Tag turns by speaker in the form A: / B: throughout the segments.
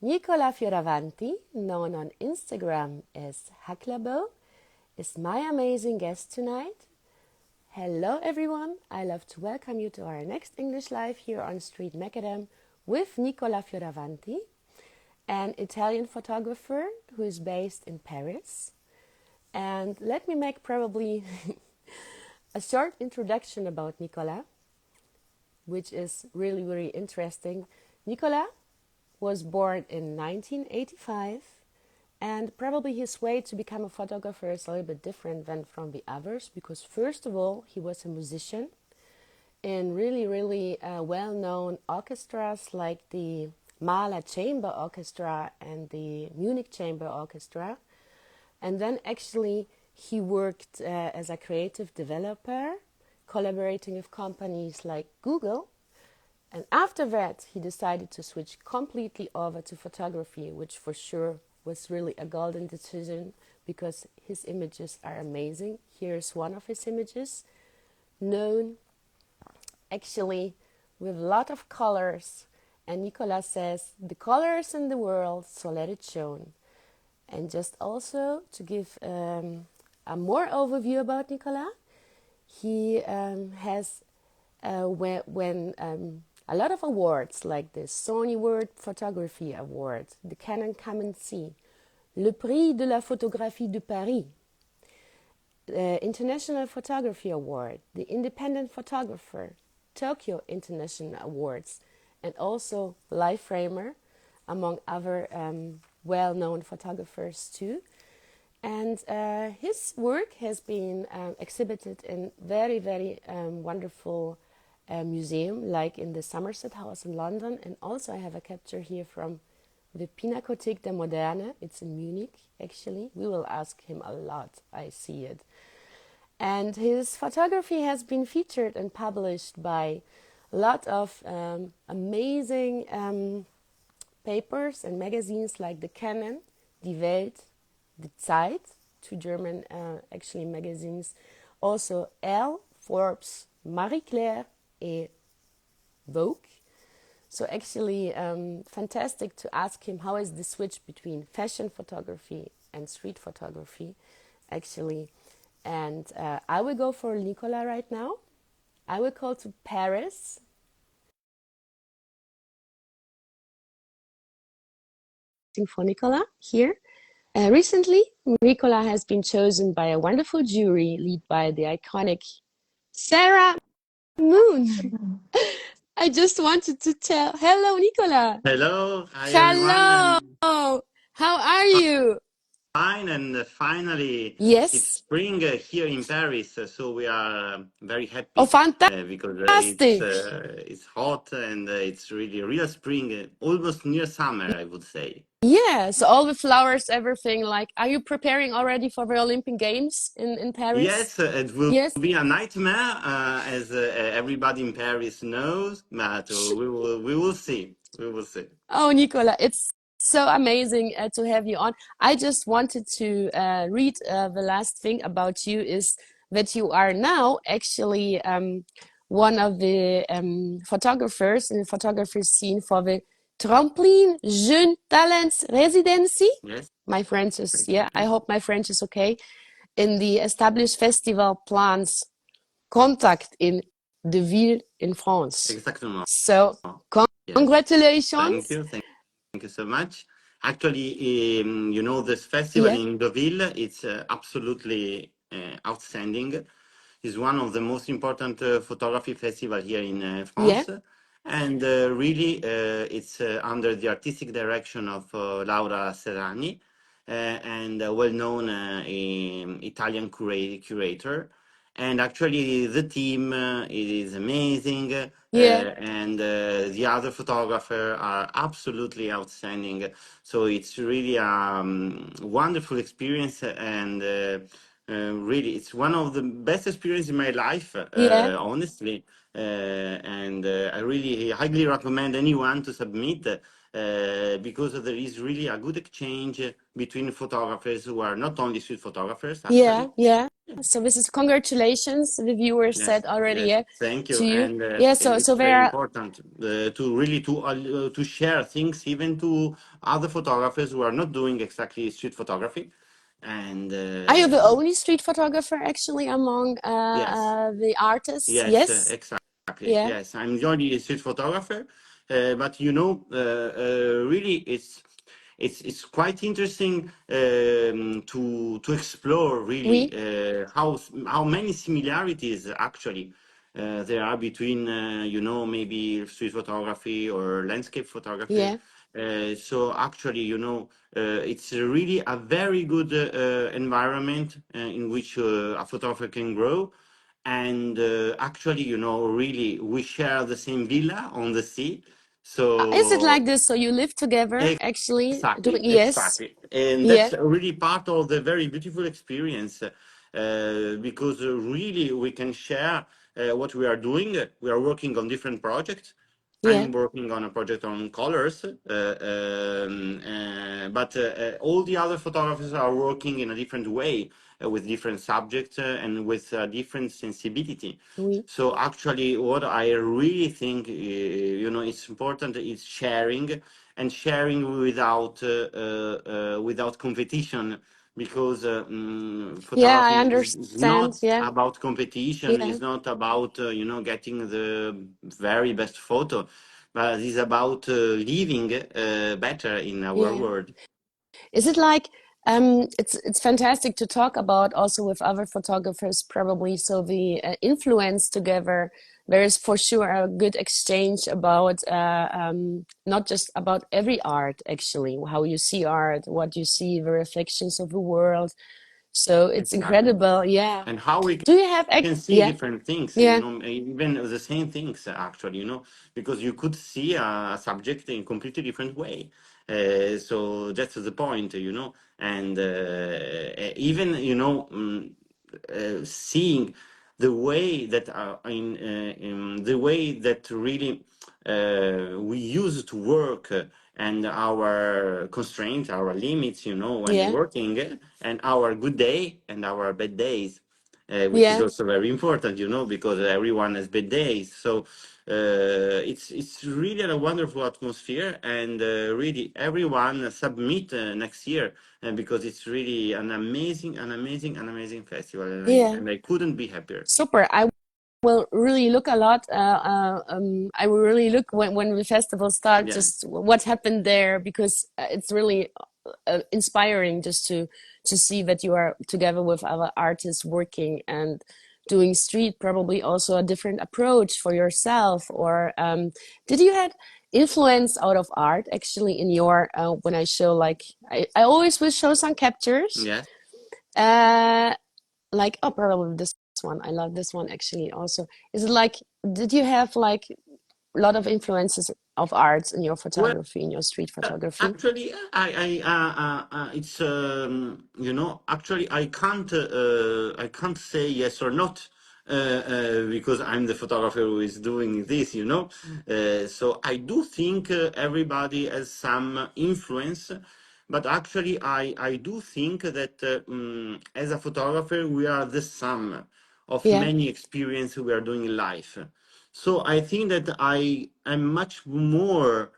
A: Nicola Fioravanti, known on Instagram as Hacklabo, is my amazing guest tonight. Hello everyone, I love to welcome you to our next English Live here on Street Macadam with Nicola Fioravanti, an Italian photographer who is based in Paris. And let me make probably a short introduction about Nicola, which is really, really interesting. Nicola was born in 1985, and probably his way to become a photographer is a little bit different than from the others, because first of all, he was a musician in really, really well-known orchestras like the Mahler Chamber Orchestra and the Munich Chamber Orchestra. And then actually he worked as a creative developer, collaborating with companies like Google. And after that, he decided to switch completely over to photography, which for sure was really a golden decision because his images are amazing. Here's one of his images, known actually with a lot of colors. And Nicola says, the colors in the world, so let it shown. And just also to give a more overview about Nicola, he has when a lot of awards like the Sony World Photography Award, the Canon Come See, le Prix de la Photographie de Paris, the International Photography Award, the Independent Photographer, Tokyo International Awards, and also Life Framer, among other well-known photographers too. And his work has been exhibited in very, very wonderful museum, like in the Somerset House in London. And also I have a capture here from the Pinakothek der Moderne. It's in Munich, actually. We will ask him a lot. I see it. And his photography has been featured and published by a lot of amazing papers and magazines like the Canon, Die Welt, Die Zeit, two German actually magazines, also Elle, Forbes, Marie Claire, and Vogue. So actually fantastic to ask him how is the switch between fashion photography and street photography actually. And I will go for Nicola right now. I will call to Paris. For Nicola here. Recently, Nicola has been chosen by a wonderful jury led by the iconic Sarah Moon. I just wanted to tell, hello, Nicola.
B: Hello, hi everyone,
A: Hello.
B: and
A: How are you?
B: fine. And finally, it's
A: Yes.
B: spring here in Paris, so we are very
A: Oh,
B: happy because
A: fantastic.
B: it's hot and it's really real spring, almost near summer, I would say.
A: Yeah, so all the flowers, everything. Like, are you preparing already for the Olympic Games in Paris?
B: Yes, it will
A: Yes.
B: be a nightmare, as everybody in Paris knows, but we will see. We will see.
A: Oh, Nicola, it's so amazing to have you on. I just wanted to read the last thing about you is that you are now actually one of the photographers in the photography scene for the Trampoline Jeune Talents Residency.
B: Yes,
A: My French is, yeah, I hope my French is okay. In the established festival Plans Contact in Deauville in France.
B: exactly.
A: So,
B: Yes, thank
A: congratulations.
B: you. Thank you so much. Actually, this festival
A: Yeah,
B: in Deauville, it's absolutely outstanding. It's one of the most important photography festival here in
A: yeah,
B: France. And really, it's under the artistic direction of Laura Serrani, and a well-known Italian curator. And actually, the team is amazing,
A: yeah.
B: and the other photographer are absolutely outstanding. So it's really a wonderful experience, and really, it's one of the best experiences in my life,
A: Yeah,
B: honestly. And I really highly recommend anyone to submit. Because there is really a good exchange between photographers who are not only street photographers,
A: yeah,
B: actually,
A: yeah. So this is congratulations. The viewers
B: Yes,
A: said already,
B: yes,
A: yeah,
B: thank
A: to
B: you.
A: you.
B: And
A: Yeah. So
B: it's very
A: there are.
B: important to really to share things even to other photographers who are not doing exactly street photography. And
A: Are you the only street photographer actually among
B: yes,
A: the artists?
B: yes,
A: Yes.
B: exactly.
A: Yeah.
B: Yes, I'm only a street photographer, but really, it's quite interesting to explore really
A: Oui.
B: how many similarities actually there are between maybe street photography or landscape photography.
A: Yeah.
B: So actually, it's really a very good environment in which a photographer can grow. And actually, really, we share the same villa on the sea.
A: Is it like
B: So
A: this? So you live together actually doing,
B: exactly,
A: yes.
B: exactly. And
A: Yeah.
B: that's really part of the very beautiful experience because really we can share what we are doing. We are working on different projects.
A: Yeah.
B: I'm working on a project on colors, but all the other photographers are working in a different way with different subjects and with different sensibility.
A: Oui.
B: So actually, what I really think, it's important is sharing and sharing without competition, because
A: Yeah, I
B: photography is
A: understand.
B: not
A: Yeah.
B: about competition.
A: Yeah.
B: It's not about getting the very best photo, but it's about living better in our
A: Yeah.
B: world.
A: Is it like it's fantastic to talk about also with other photographers probably. So the influence together, there is for sure a good exchange about not just about every art actually, how you see art, what you see, the reflections of the world. So it's
B: Exactly.
A: incredible. Yeah.
B: And how we
A: Do you have
B: can see
A: yeah,
B: different things,
A: yeah,
B: even the same things actually, because you could see a subject in completely different way. So that's the point, and even, seeing the way that in the way that really we use to work and our constraints, our limits, when
A: yeah,
B: working, and our good day and our bad days, which is
A: yeah,
B: also very important, because everyone has bad days. So it's really a wonderful atmosphere, and really everyone submit next year, because it's really an amazing festival, and
A: yeah.
B: I couldn't be happier.
A: Super. I will really look a lot. I will really look when the festival starts,
B: Yeah,
A: just what happened there, because it's really inspiring just to see that you are together with other artists working and doing street. Probably also a different approach for yourself. Or did you had influence out of art actually in your when I show like I always will show some captures.
B: yes.
A: Uh, like oh probably this one. I love this one actually also. Is it like did you have like a lot of influences of arts in your
B: Well,
A: photography, in your street photography?
B: actually, it's actually I can't say yes or not, because I'm the photographer who is doing this, So I do think everybody has some influence, but actually I do think that as a photographer we are the sum of
A: Yeah,
B: many experiences we are doing in life. So I think that I am much more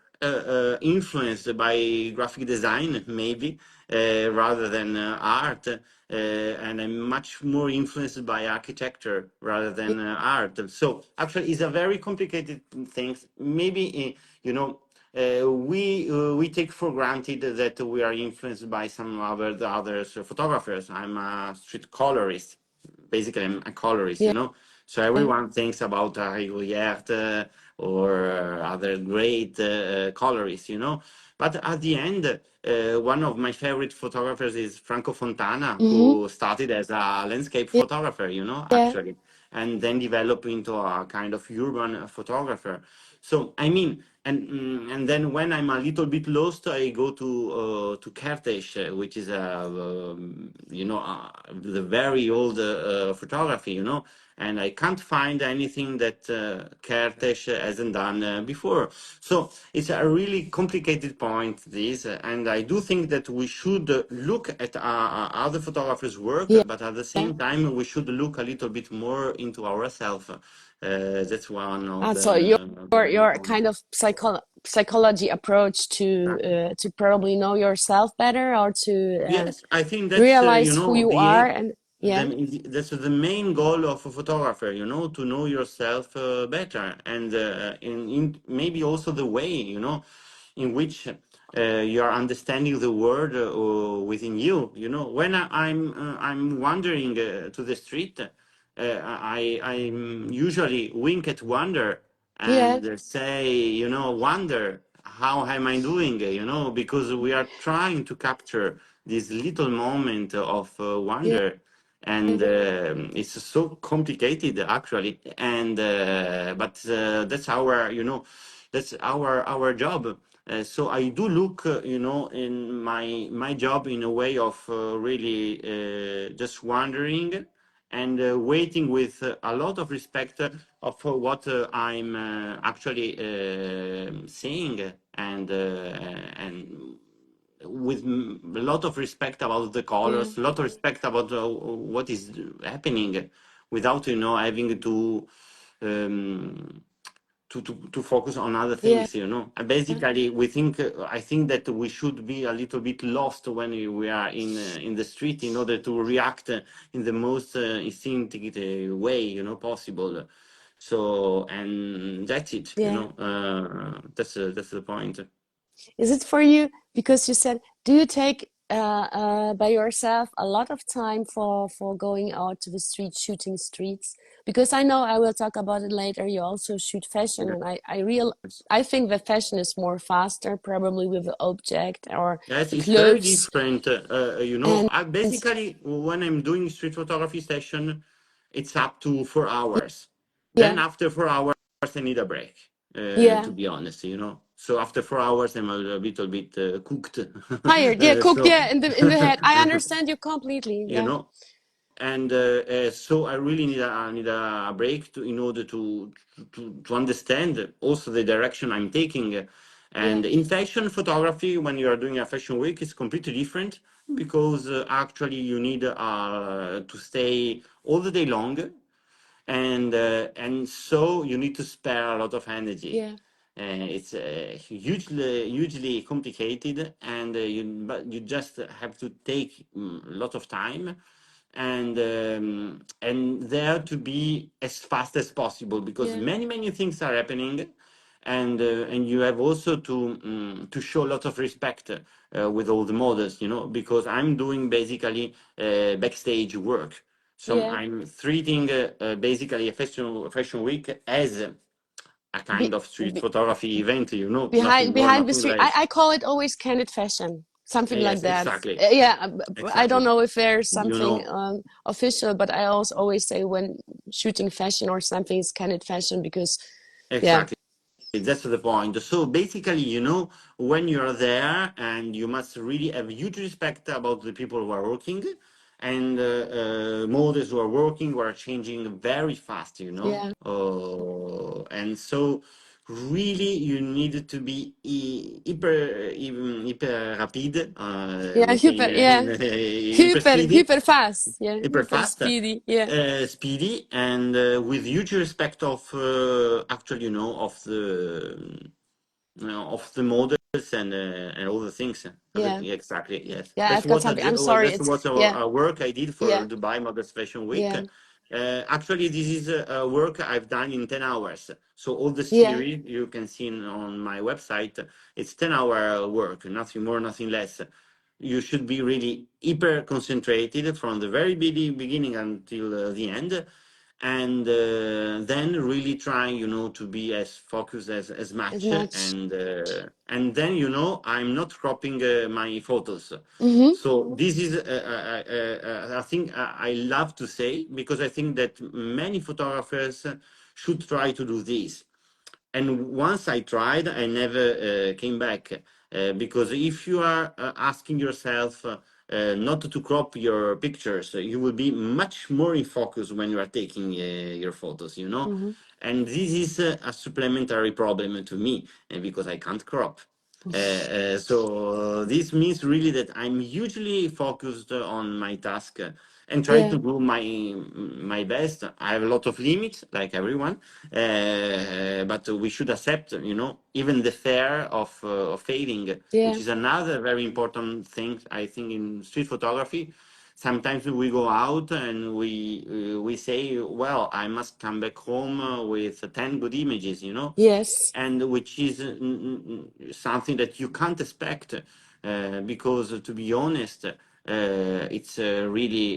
B: influenced by graphic design, maybe, rather than art. And I'm much more influenced by architecture rather than art. So actually, it's a very complicated thing. Maybe, we take for granted that we are influenced by some other others photographers. I'm a street colorist. Basically, I'm a colorist,
A: yeah,
B: so everyone thinks about Hugues or other great colorists, But at the end, one of my favorite photographers is Franco Fontana,
A: mm-hmm.
B: who started as a landscape
A: Yeah,
B: photographer,
A: yeah,
B: actually, and then developed into a kind of urban photographer. So, I mean, and then when I'm a little bit lost, I go to Kertész, which is the very old photography, and I can't find anything that Kertész hasn't done before. So it's a really complicated point, this, and I do think that we should look at other photographers' work,
A: yeah.
B: but at the same time we should look a little bit more into ourselves. That's one of
A: So
B: the main
A: your
B: points.
A: kind of psychology approach to probably know yourself better or to
B: Yes, I think that's
A: realize who you are and yeah,
B: that's the main goal of a photographer, to know yourself better, and in maybe also the way, in which you are understanding the world within you. When I'm wandering to the street, I usually wink at wonder
A: yeah,
B: and say, wonder, how am I doing? Because we are trying to capture this little moment of
A: yeah,
B: wonder, and it's so complicated actually, and but that's our job. So I do look, in my job in a way of really just wondering and waiting with a lot of respect of what I'm actually seeing, and with a lot of respect about the
A: yeah,
B: colors, a lot of respect about what is happening, without having um, to focus on other
A: yeah,
B: things. Basically, I think that we should be a little bit lost when we are in the street, in order to react in the most instinctive way possible. So, and that's it.
A: yeah.
B: That's the point.
A: Is it for you? Because you said, do you take by yourself a lot of time for going out to the street, shooting streets? Because I know I will talk about it later. You also shoot fashion, and I think the fashion is more faster, probably with the object or
B: Yes,
A: the
B: it's very
A: clothes.
B: different.
A: And
B: I basically, when I'm doing street photography session, it's up to 4 hours. Then
A: yeah,
B: after 4 hours, I need a break.
A: yeah,
B: To be honest, So after 4 hours, I'm a little bit cooked.
A: tired. Yeah, cooked.
B: So,
A: Yeah, in the head. I understand you completely.
B: you
A: Yeah,
B: know, and so I really need a break in order to understand also the direction I'm taking.
A: yeah,
B: And in fashion photography, when you are doing a fashion week, it's completely different, because actually you need to stay all the day long, and so you need to spare a lot of energy.
A: yeah,
B: It's hugely complicated, and but you just have to take a lot of time, and there to be as fast as possible, because
A: yeah,
B: many things are happening, and you have also to show a lot of respect with all the models, because I'm doing basically backstage work. So
A: yeah.
B: I'm treating basically a fashion week as a kind
A: Be,
B: of street
A: be,
B: photography event,
A: behind
B: nothing more,
A: the
B: nothing
A: street,
B: less.
A: I call it always candid fashion, something like
B: Yes,
A: that.
B: exactly,
A: Yeah, I don't
B: exactly.
A: know if there's
B: You
A: something
B: know,
A: official, but I also always say when shooting fashion or something is candid fashion because yeah,
B: exactly. That's the point. So basically, when you're there, and you must really have huge respect about the people who are working, and models who are working, who are changing very fast,
A: yeah,
B: and so really you need to be hyper rapide,
A: yeah,
B: we say
A: hyper, yeah,
B: hyper speedy,
A: hyper fast, yeah,
B: hyper
A: hyper
B: fast,
A: speedy, yeah,
B: speedy, and with huge respect of actually, of the models, and all the things.
A: yeah,
B: Exactly, yes.
A: yeah.
B: That's
A: I've got
B: what
A: something. I'm sorry.
B: that's
A: It's
B: what
A: yeah,
B: a work I did for
A: yeah,
B: Dubai Models Fashion Week.
A: yeah,
B: Actually, this is a work I've done in 10 hours. So all the
A: yeah,
B: series you can see on my website, it's 10-hour work, nothing more, nothing less. You should be really hyper concentrated from the very beginning until the end, and then really trying, to be as focused as
A: as
B: much,
A: much.
B: and then, I'm not cropping my photos.
A: Mm-hmm.
B: So this is a thing I love to say, because I think that many photographers should try to do this. And once I tried, I never came back, because if you are asking yourself not to crop your pictures, you will be much more in focus when you are taking your photos, you know.
A: Mm-hmm.
B: And this is a supplementary problem to me, because I can't crop. So this means really that I'm hugely focused on my task, and try
A: Yeah.
B: to do my best. I have a lot of limits, like everyone, but we should accept, you know, even the fear of failing,
A: Yeah.
B: which is another very important thing I think in street photography. Sometimes we go out and we say, well, I must come back home with 10 good images, you know,
A: Yes.
B: and which is something that you can't expect, because to be honest, it's really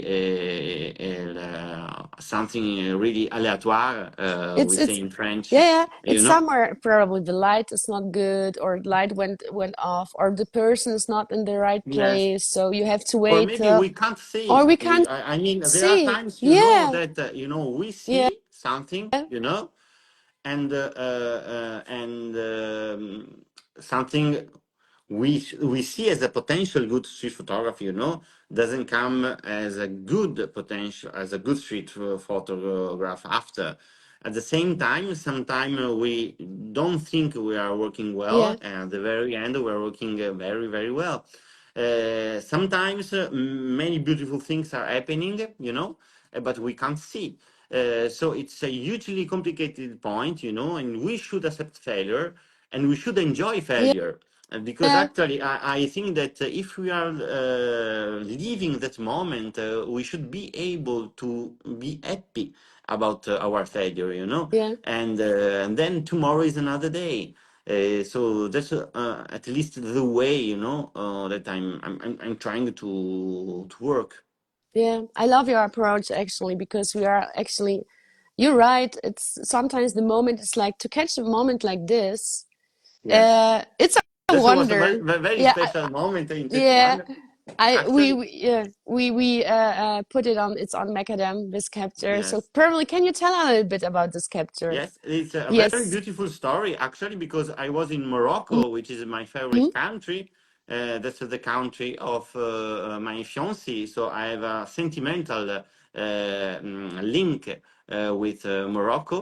B: something really aléatoire, we say
A: It's
B: in French,
A: yeah, yeah.
B: you
A: It's
B: know.
A: somewhere probably the light is not good, or light went off, or the person is not in the right
B: Yes,
A: place, so you have to
B: or
A: wait
B: maybe we can't
A: or
B: see.
A: we can't
B: I mean, there are
A: see.
B: times, you know,
A: Yeah.
B: that we
A: Yeah.
B: see something, you know, and something we see as a potential good street photography, you know, doesn't come as a good potential, as a good street photograph after. At the same time, sometimes we don't think we are working well,
A: Yeah.
B: and at the very end, we're working very, very well. Sometimes many beautiful things are happening, you know, but we can't see. So it's a hugely complicated point, you know, and we should accept failure, and we should enjoy
A: Yeah.
B: failure. Because
A: Yeah.
B: actually, I think that if we are living that moment, we should be able to be happy about our failure, you know,
A: Yeah.
B: and then tomorrow is another day. So that's at least the way, you know, that I'm trying to work.
A: Yeah. I love your approach actually, because we are actually, you're right. It's sometimes the moment is like to catch a moment like this.
B: Yes.
A: It's a
B: This was a
A: wonder.
B: very
A: Yeah.
B: special moment in
A: Yeah.
B: Tetuan.
A: I
B: Actually,
A: yeah we put it on, it's on Macadam, this capture. So
B: yes.
A: probably can you tell a little bit about this capture?
B: Yes, it's a very
A: Yes.
B: beautiful story, actually, because I was in Morocco, which is my
A: Hmm.
B: favorite country. That's the country of my fiancée. So I have a sentimental link with Morocco.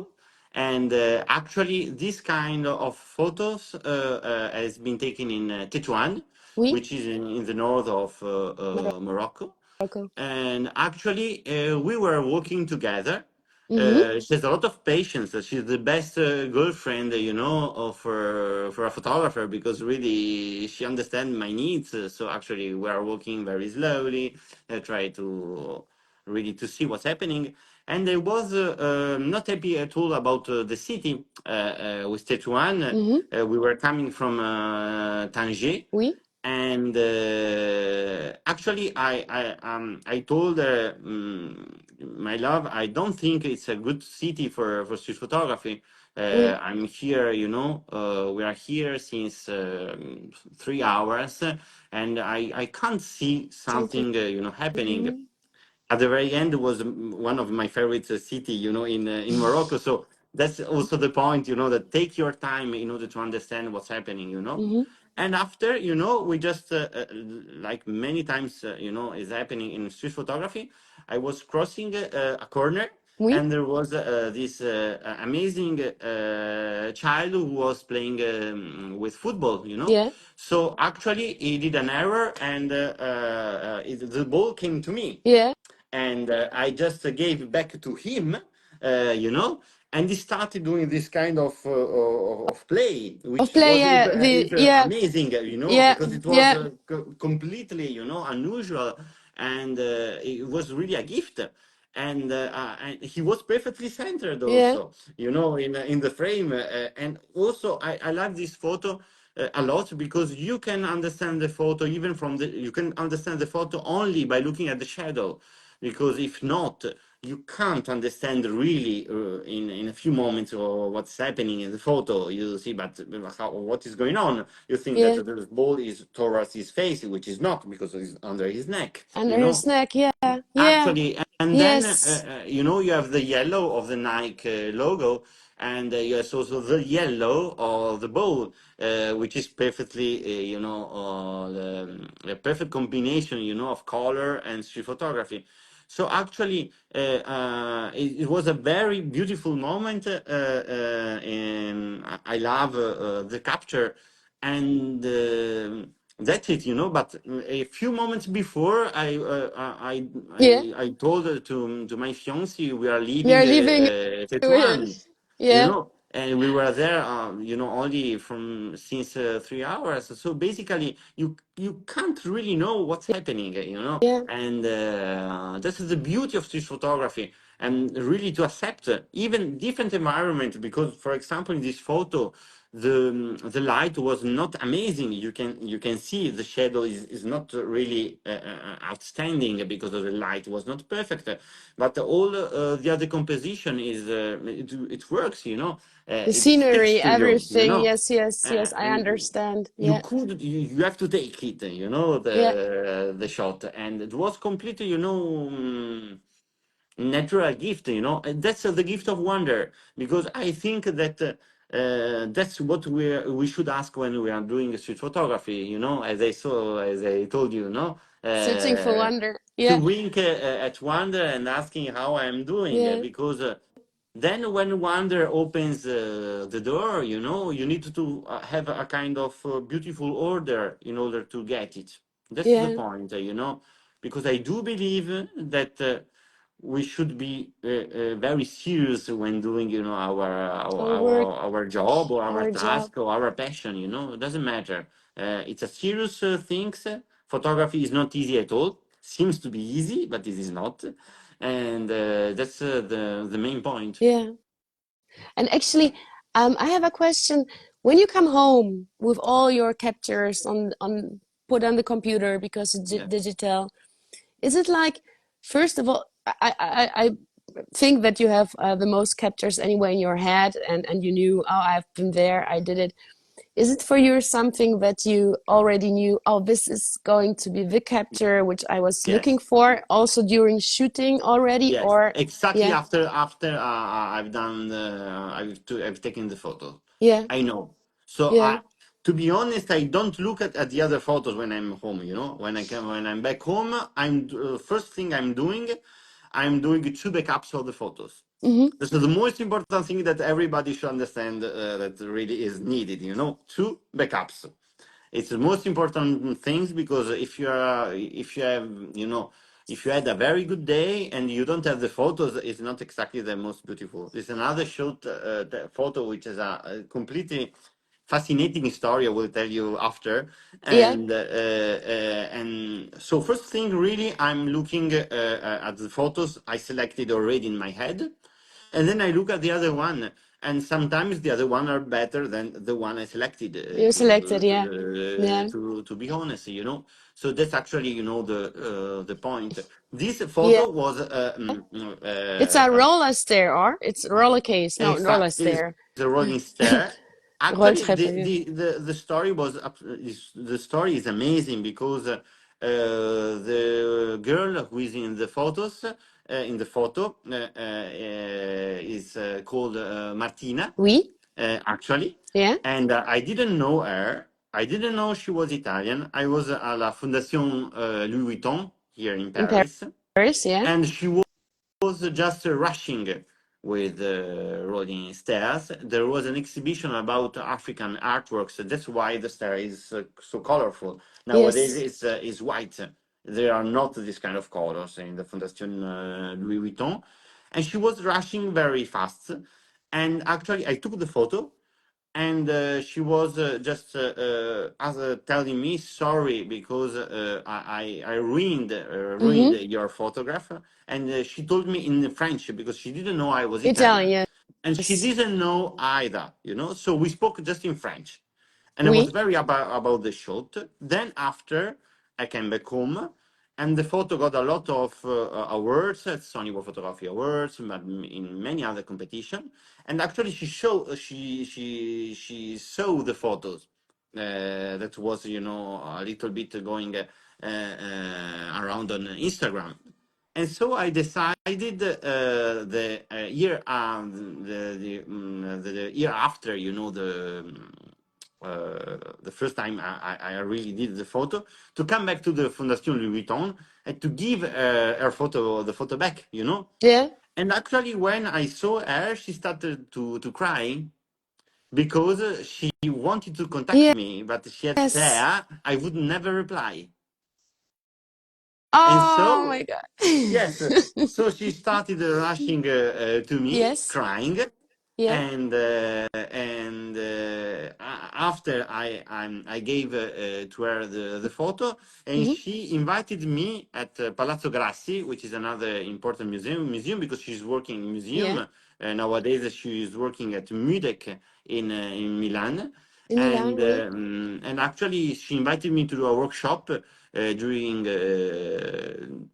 B: And actually, this kind of photos has been taken in Tetuan,
A: Oui.
B: which is in the north of Morocco.
A: Morocco.
B: And actually, we were working together.
A: Mm-hmm.
B: She has a lot of patience. She's the best girlfriend, you know, for a photographer, because really she understands my needs. So actually, we are working very slowly, try to really to see what's happening. And I was not happy at all about the city with Tetuan.
A: Mm-hmm.
B: We were coming from Tanger,
A: Oui.
B: and actually I told her, my love, I don't think it's a good city for street photography.
A: Oui.
B: I'm here, you know, we are here since 3 hours, and I can't see
A: Something.
B: something you know happening.
A: Mm-hmm.
B: At the very end was one of my favorite city, you know, in Morocco. So that's also the point, you know, that take your time in order to understand what's happening, you know.
A: Mm-hmm.
B: And after, you know, we just like many times, you know, is happening in street photography. I was crossing a corner,
A: Oui.
B: and there was this amazing child who was playing with football, you know.
A: Yeah.
B: So actually, he did an error, and the ball came to me,
A: Yeah.
B: and I just gave back to him, you know, and he started doing this kind of play,
A: Of
B: which
A: play.
B: was
A: Yeah. The yeah.
B: amazing, you know,
A: Yeah.
B: because it was
A: Yeah.
B: completely, you know, unusual, and it was really a gift. And he was perfectly centered
A: Yeah.
B: also, you know, in the frame. And also, I like this photo a lot, because you can understand the photo even from the you can understand the photo only by looking at the shadow, because if not, you can't understand really in a few moments or what's happening in the photo. You see, but what is going on? You think that
A: Yeah.
B: the ball is towards his face, which is not, because it's under his neck,
A: Under
B: you
A: his
B: know.
A: neck. Yeah. Yeah.
B: Actually, and then
A: Yes.
B: you know, you have the yellow of the Nike logo, and yes, also the yellow or the bowl, which is perfectly, a perfect combination, of color and street photography. So actually, it was a very beautiful moment, and I love the capture, and that's it, But a few moments before,
A: Yeah.
B: I told to my fiancée we are
A: We are
B: leaving
A: leaving.
B: Tetuan,
A: Yeah.
B: and we were there, only from since 3 hours. So basically, you can't really know what's happening,
A: Yeah.
B: and this is the beauty of street photography, and really to accept even different environment. Because, for example, in this photo, the light was not amazing. You can see the shadow is not really outstanding because the light was not perfect, but all the other composition is it works,
A: The
B: it sticks
A: scenery,
B: to you,
A: everything. Yes, yes, yes. I
B: and
A: understand.
B: you
A: Yeah.
B: could you have to take it,
A: Yeah.
B: the shot, and it was completely, natural gift, and that's the gift of wonder, because I think that that's what we should ask when we are doing street photography, as I told you,
A: Searching for
B: uh,
A: wonder.
B: to
A: Yeah.
B: wink at wonder and asking how I'm doing,
A: Yeah.
B: because then when wonder opens the door, you need to have a kind of beautiful order in order to get it. That's the
A: Yeah.
B: point, because I do believe that we should be very serious when doing,
A: Our work,
B: our job or our
A: our job.
B: task or our passion. It doesn't matter. It's a serious things. Photography is not easy at all. Seems to be easy, but it is not, and that's the main point.
A: Yeah. And actually, I have a question. When you come home with all your captures on put on the computer because it's
B: Yeah.
A: digital, is it like, first of all, I think that you have the most captures anyway in your head, and you knew, oh, I've been there, I did it. Is it for you something that you already knew, oh, this is going to be the capture which I was looking
B: Yes.
A: for also during shooting already,
B: Yes,
A: or
B: exactly.
A: yeah,
B: After I've done, I've taken the photo.
A: yeah,
B: I know. So
A: yeah,
B: to be honest, I don't look at the other photos when I'm home. When I'm back home, first thing I'm doing two backups of the photos.
A: mm-hmm,
B: This is the most important thing that everybody should understand, that really is needed. Two backups. It's the most important things, because if you have, if you had a very good day and you don't have the photos, it's not exactly the most beautiful. There's another short photo which is a completely fascinating story I will tell you after.
A: yeah,
B: And so first thing, really, I'm looking at the photos I selected already in my head, and then I look at the other one, and sometimes the other one are better than the one I selected.
A: you selected, yeah, yeah,
B: To be honest, So that's actually, the point. This
A: yeah.
B: photo was
A: It's a roller stair, or it's a roller case, no, roller
B: exactly
A: stair.
B: the rolling stair. Actually,
A: Rolltreppe, yeah.
B: the story the story is amazing, because the girl who is in the photos, in the photo, is called Martina,
A: Oui,
B: actually,
A: yeah,
B: and I didn't know her. I didn't know she was Italian. I was at la Fondation Louis Vuitton here in
A: in
B: Paris,
A: Paris, yeah.
B: and she was just rushing with rolling stairs. There was an exhibition about African artworks. That's why the stair is so colorful. Nowadays,
A: Yes.
B: it's white. There are not this kind of colors in the Fondation Louis Vuitton. And she was rushing very fast. And actually, I took the photo, and she was just telling me sorry, because I ruined
A: Mm-hmm.
B: your photograph, and she told me in French, because she didn't know I was Italian,
A: Italian,
B: and she
A: yes.
B: didn't know either, so we spoke just in French, and I was
A: Oui.
B: very about the shot. Then after I came back home, and the photo got a lot of awards at Sony World Photography Awards, but in many other competition. And actually, she saw the photos. That was, a little bit going around on Instagram. And so I decided the year after, the first time I really did the photo, to come back to the Fondation Louis Vuitton and to give the photo back, you know.
A: Yeah.
B: And actually, when I saw her, she started to cry because she wanted to contact me, but she had
A: Yes.
B: said I would never reply. And
A: Oh
B: so,
A: my God.
B: yes, so she started rushing to me,
A: Yes.
B: crying,
A: Yeah.
B: after I gave to her the photo, and
A: Hmm.
B: she invited me at Palazzo Grassi, which is another important museum because she's working in
A: Yeah.
B: museum nowadays. She is working at MUDEC in Milan,
A: In Milan, oui.
B: and actually she invited me to do a workshop during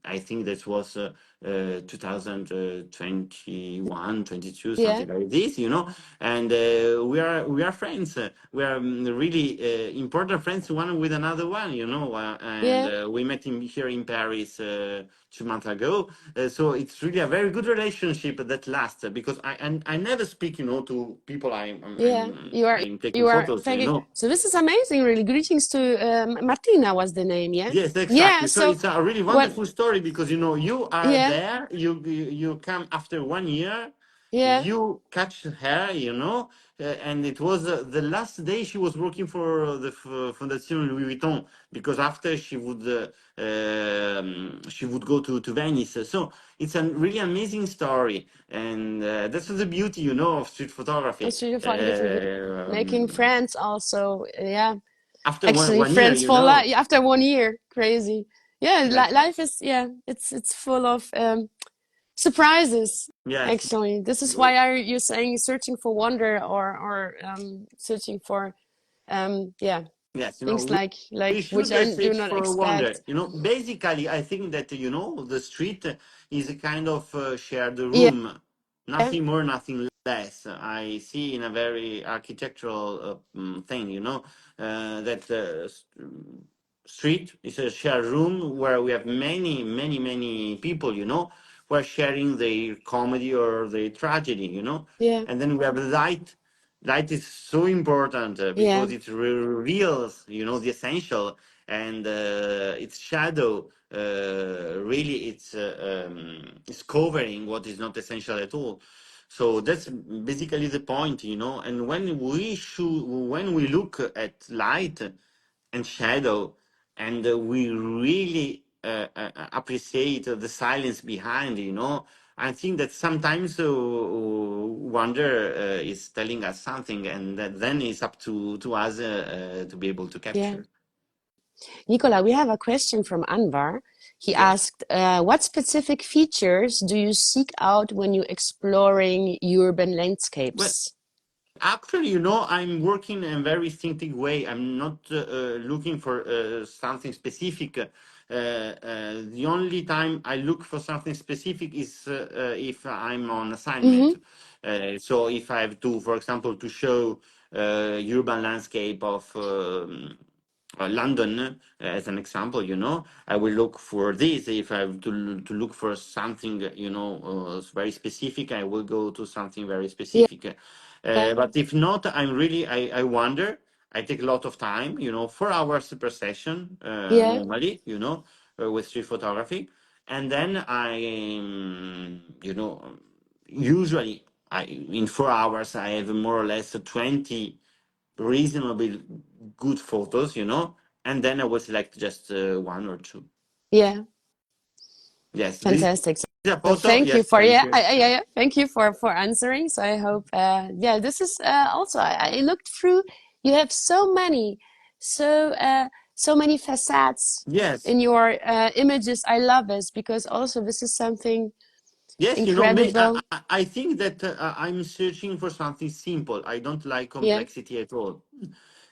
B: I think that was 2021, 22,
A: Yeah.
B: something like this, you know. And we are friends. We are really important friends, one with another one, you know. And
A: Yeah.
B: we met here in Paris 2 months ago. So it's really a very good relationship that lasts because I never speak, you know, to people
A: Yeah.
B: I'm taking
A: You are
B: photos, you
A: thanking.
B: know.
A: So this is amazing, really. Greetings to Martina was the name, yeah?
B: Yes,
A: Yeah.
B: exactly. So
A: So
B: it's a really
A: what?
B: wonderful story because you know you are
A: Yeah.
B: there. You come after 1 year.
A: Yeah.
B: You catch her, you know, and it was the last day she was working for the Fondation Louis Vuitton because after she would go to Venice. So it's a really amazing story, and that's the beauty, you know, of street photography.
A: That's really photography. Making friends also. Yeah.
B: After one
A: Actually,
B: one year,
A: friends
B: you
A: for
B: know.
A: life after 1 year. Crazy. Yeah.
B: Yes,
A: Life is, yeah, it's full of surprises.
B: yes.
A: Actually, this is why are you saying searching for wonder or searching for yeah,
B: Yes,
A: things
B: we
A: like which
B: should
A: I do
B: search
A: not
B: for wonder.
A: expect.
B: You know, basically, I think that, you know, the street is a kind of shared
A: Yeah.
B: room, nothing more, nothing less. I see in a very architectural thing, you know, that street is a shared room where we have many, many, many people, you know, who are sharing their comedy or their tragedy, you know,
A: Yeah.
B: and then we have light. Light is so important
A: Yeah.
B: because it reveals, you know, the essential, and its shadow really it's covering what is not essential at all. So that's basically the point, you know. And when we look at light and shadow, and we really appreciate the silence behind, you know. I think that sometimes wonder is telling us something, and that then it's up to us to be able to
A: Yeah.
B: capture.
A: Nicola, we have a question from Anwar. He
B: Yes.
A: asked, what specific features do you seek out when you exploring urban
B: Well,
A: landscapes?
B: actually, you know, I'm working in a very instinctive way. I'm not looking for something specific. The only time I look for something specific is if I'm on
A: Mm-hmm.
B: assignment. So if I have to, for example, to show urban landscape of London, as an example, you know, I will look for this. If I have to look for something, you know, very specific, I will go to something very specific.
A: Yeah.
B: But if not, I wonder. I take a lot of time, you know, 4 hours per session
A: Yeah.
B: normally, you know, with street photography, and then you know, usually in 4 hours I have more or less 20 reasonably good photos, you know, and then I will select just one or two.
A: Yeah.
B: Yes, this
A: Fantastic.
B: is a
A: So
B: photo.
A: thank you
B: Yes,
A: for
B: thank
A: yeah,
B: you.
A: yeah. Thank you for answering. So I hope yeah, this is also I looked through. You have so so many facets
B: Yes,
A: in your images. I love this because also this is something
B: yes, you know,
A: incredible.
B: I think that I'm searching for something simple. I don't like
A: Yeah.
B: complexity at all,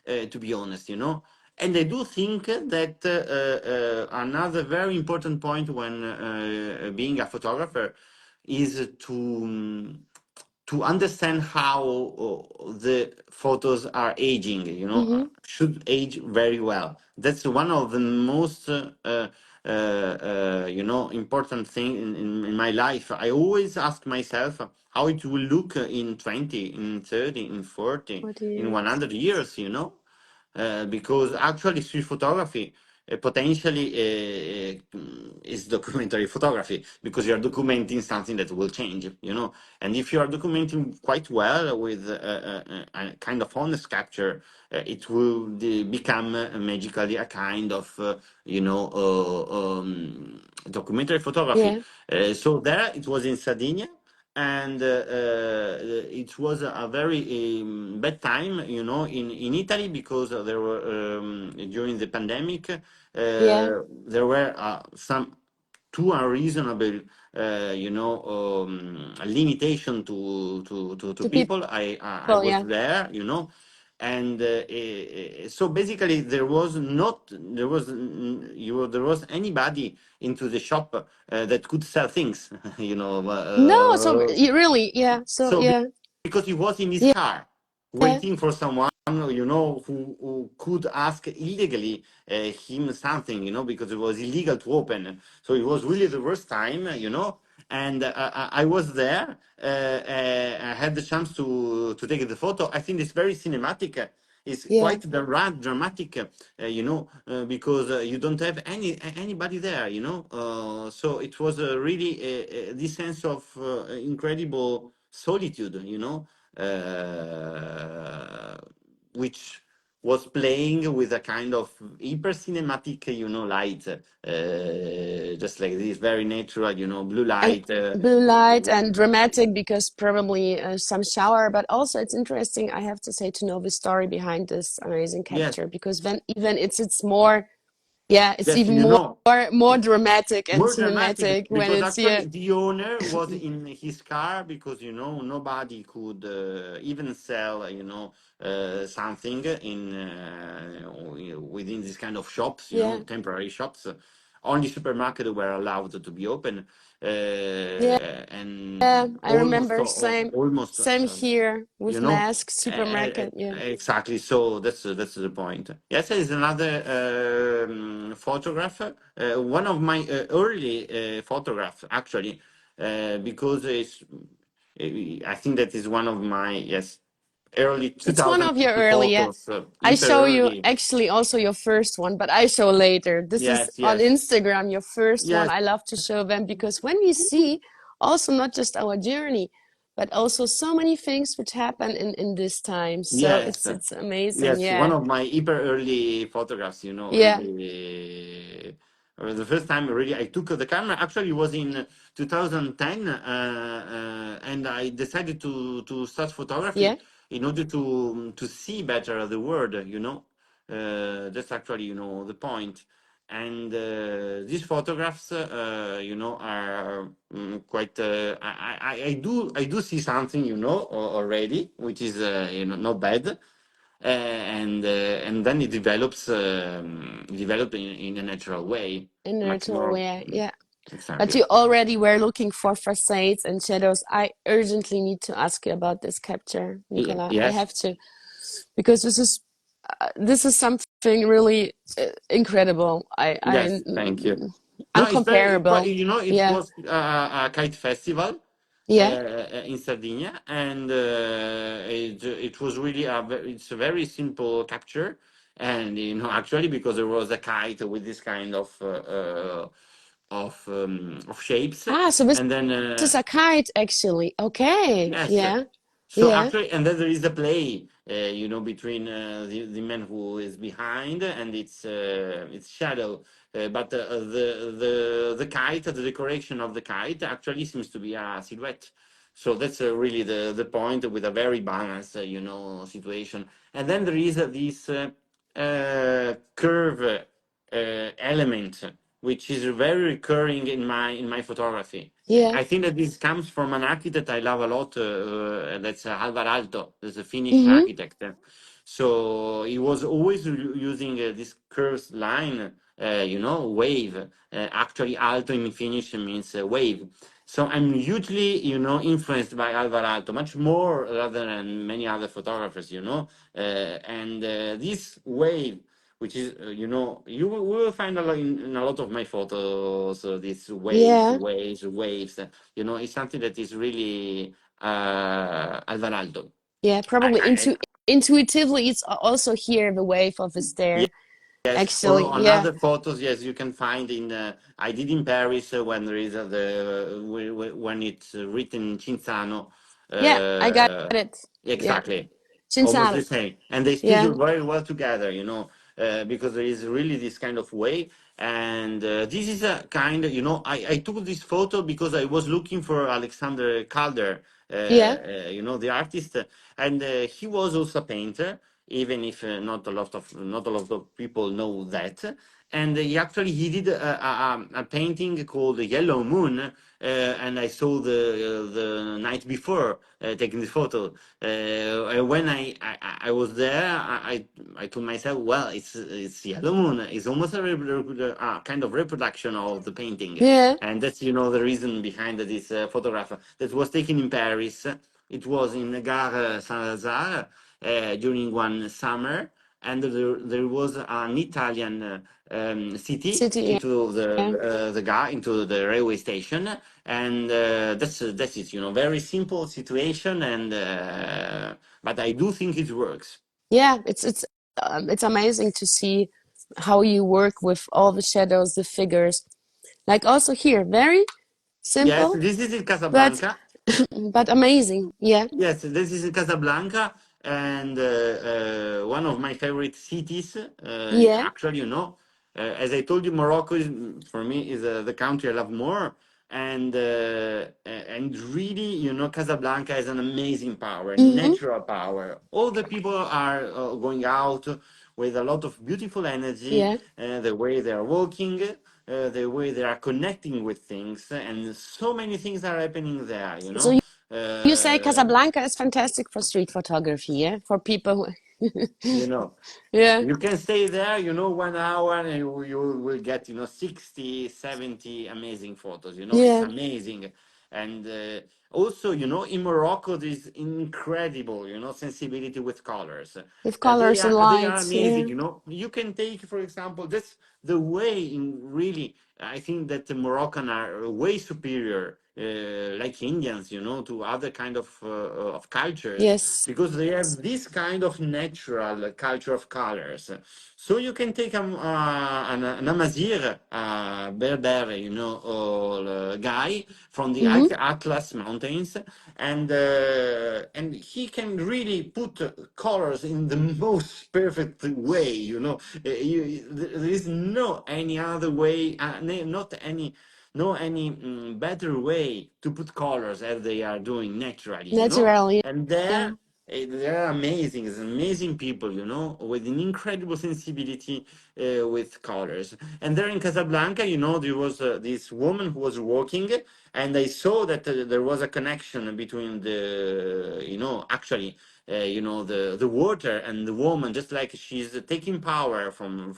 B: to be honest, you know. And I do think that another very important point when being a photographer is to understand how the photos are aging, you know,
A: Mm-hmm.
B: should age very well. That's one of the most important thing in my life. I always ask myself how it will look in 20, in 30, in 40,
A: 40
B: in
A: years.
B: 100 years, because actually street photography potentially is documentary photography, because you're documenting something that will change, and if you are documenting quite well with a kind of honest capture, it will become magically a kind of documentary photography.
A: Yeah,
B: So there it was in Sardinia, and it was a very bad time, in Italy, because there were during the pandemic,
A: yeah,
B: there were some too unreasonable, limitation to
A: to people.
B: people. I was
A: Yeah,
B: there, and so basically there was anybody into the shop that could sell things,
A: no. So you really, yeah. So
B: so
A: yeah,
B: because he was in his
A: yeah,
B: car
A: yeah,
B: waiting for someone, who could ask illegally him something, because it was illegal to open. So it was really the worst time, and I was there. I had the chance to take the photo. I think it's very cinematic. It's
A: yeah.
B: quite dramatic, because you don't have anybody there, so it was really this sense of incredible solitude, which was playing with a kind of hyper cinematic, light, just like this very natural, blue
A: And
B: light.
A: blue light and dramatic because probably some shower, but also it's interesting, I have to say, to know the story behind this amazing
B: Yes,
A: capture, because then even it's more, yeah, it's
B: yes,
A: even more dramatic and
B: more dramatic,
A: cinematic when
B: because
A: it's, yeah,
B: actually the owner was in his car, because nobody could even sell something in within this kind of shops,
A: yeah,
B: temporary shops. Only supermarkets were allowed to be open,
A: yeah. Yeah,
B: and
A: I remember
B: almost
A: same here
B: you
A: with
B: know
A: masks, supermarket, yeah.
B: exactly. So that's the point. Yes, there is another photograph, one of my early photographs, actually, because I think that is one of my, yes, early
A: It's one
B: 2000
A: of your early, yeah.
B: photos,
A: I
B: hyper
A: show you
B: early.
A: actually also your first one, but I show later. This is
B: Yes,
A: on
B: yes,
A: Instagram, your first one.
B: yes,
A: I love to show them because when we see also not just our journey, but also so many things which happen in this time. So
B: yes.
A: it's amazing.
B: Yes, one
A: Yeah.
B: of my hyper early photographs,
A: Yeah.
B: really. The first time, really, I took the camera. Actually, it was in 2010, and I decided to start
A: Yeah.
B: photography in order to see better the world, that's actually, the point. And these photographs, are quite. I do see something, already, which is, not bad, and then it develop in a natural way,
A: In a
B: much
A: natural
B: more.
A: way. Yeah. But
B: Exactly.
A: you already were looking for facades and shadows. I urgently need to ask you about this capture, Nicola. I
B: Yes,
A: have to, because this is something really incredible.
B: yes, thank you. No, it's very quite,
A: Uncomparable.
B: it
A: Yeah,
B: was a kite festival
A: yeah.
B: in Sardinia, and it was really it's a very simple capture, and actually, because there was a kite with this kind of shapes,
A: Ah, so this
B: and then
A: is a kite, actually. Okay.
B: yes.
A: Yeah,
B: So
A: yeah,
B: actually, and then there is a play, between the man who is behind and its shadow. But the kite, the decoration of the kite, actually seems to be a silhouette. So that's really the point, with a very balanced, situation. And then there is this curve element, which is very recurring in my photography.
A: yeah.
B: I think that this comes from an architect I love a lot. That's Alvar Aalto. That's a Finnish
A: Mm-hmm.
B: architect. So he was always using this curved line, wave. Actually, alto in Finnish means wave. So I'm hugely, influenced by Alvar Aalto, much more rather than many other photographers, and this wave which is we will find a lot in a lot of my photos, these waves,
A: Yeah.
B: waves, waves. It's something that is really Alvarado.
A: Yeah, probably intuitively it's also here the wave of is
B: I,
A: there.
B: Yes, or
A: Actually,
B: on
A: yeah.
B: other photos, yes, you can find in. I did in Paris when there is when it's written in Cinzano.
A: Yeah, I got
B: Uh,
A: it. Yeah.
B: exactly, almost the
A: Cinzano.
B: same, and they stick
A: Yeah.
B: very well together. Because there is really this kind of way, and this is a kind. I took this photo because I was looking for Alexander Calder.
A: Yeah.
B: The artist, and he was also a painter, even if not a lot of people know that. And he did a painting called Yellow Moon, and I saw the night before taking the photo. When I was there, I told myself, well, it's Yellow Moon. It's almost a kind of reproduction of the painting,
A: Yeah.
B: and that's the reason behind this photograph that was taken in Paris. It was in Gare Saint-Lazare during one summer, and there was an Italian city
A: City.
B: into
A: Yeah.
B: into the railway station, and that's it. Very simple situation, and but I do think it works.
A: Yeah, it's amazing to see how you work with all the shadows, the figures. Like also here, very
B: Yes,
A: simple,
B: this is in
A: but
B: Casablanca.
A: but amazing. Yeah.
B: Yes, this is Casablanca, and one of my favorite cities.
A: Yeah.
B: Actually, as I told you, Morocco is for me is the country I love more, and really, Casablanca has an amazing power,
A: Hmm.
B: natural power. All the people are going out with a lot of beautiful energy,
A: Yeah.
B: the way they are walking. The way they are connecting with things, and so many things are happening there.
A: So you say
B: Uh,
A: Casablanca is fantastic for street photography, yeah? For people who
B: you know
A: Yeah.
B: you can stay there 1 hour, and you will get 60, 70 amazing photos. It's
A: Yeah.
B: amazing. And also, in Morocco there's incredible sensibility with colors.
A: With
B: They
A: colors and
B: are
A: lights,
B: amazing.
A: yeah.
B: You can take, for example, that's the way in really. I think that the Moroccan are way superior, like Indians, to other kind of cultures,
A: Yes.
B: because they have this kind of natural culture of colors. So you can take an Amazigh, Berber, or guy from the
A: Hmm.
B: Atlas Mountains, and he can really put colors in the most perfect way. There is no any other way, not any no any better way to put colors as they are doing naturally,
A: Naturally,
B: and
A: yeah.
B: they're amazing. It's amazing people, with an incredible sensibility with colors. And there in Casablanca, there was this woman who was walking, and I saw that there was a connection between actually, the water and the woman, just like she's taking power from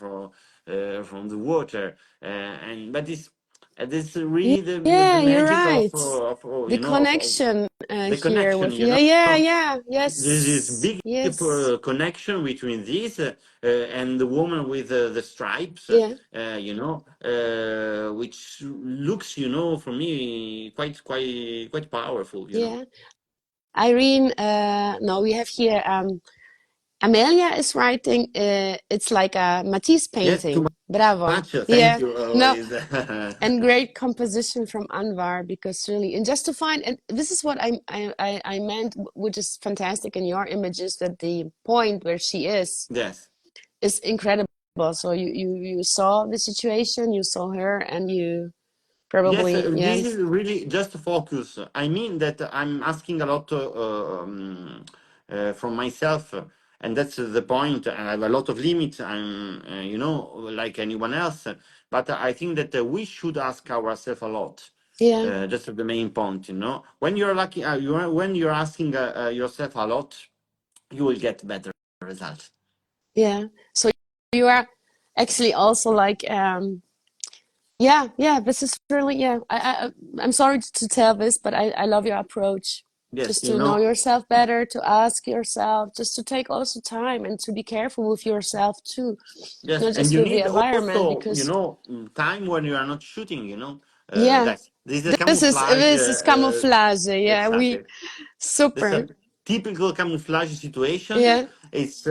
B: the water, and but this really the
A: Yeah, you're
B: magic
A: right. The
B: of
A: connection
B: the
A: here
B: connection,
A: with, yeah, yeah,
B: know.
A: yeah.
B: There's this
A: Yes.
B: big
A: Yes.
B: connection between this and the woman with the stripes,
A: Yeah.
B: which looks, for me, quite powerful.
A: Yeah. Irene, no, we have here Amelia is writing, it's like a Matisse
B: Yes, too
A: painting. Bravo.
B: much. Thank
A: Yeah.
B: you.
A: No,
B: Always.
A: and great composition from Anwar because really, and just to find, and this is what I meant, which is fantastic in your images, that the point where she
B: Yes.
A: is incredible. So you saw the situation, you saw her, and you
B: Yes,
A: probably, yeah.
B: this is really just focus. I mean that I'm asking a lot from myself, and that's the point. I have a lot of limits. I'm, like anyone else, but I think that we should ask ourselves a lot.
A: Yeah.
B: That's the main point. When you're lucky, when you're asking yourself a lot, you will get better results.
A: Yeah. So you are actually also like, yeah, yeah, this is really, yeah. I'm sorry to tell this, but I love your approach.
B: Yes,
A: just to know yourself better, to ask yourself, just to take also time and to be careful with yourself too,
B: yes,
A: not
B: and
A: just
B: you
A: with the
B: need
A: environment,
B: also,
A: because
B: time when you are not shooting,
A: yeah,
B: guys. This is a camouflage,
A: this is camouflage. Yeah, we
B: exactly. This is
A: super.
B: a typical camouflage situation.
A: Yeah,
B: It's,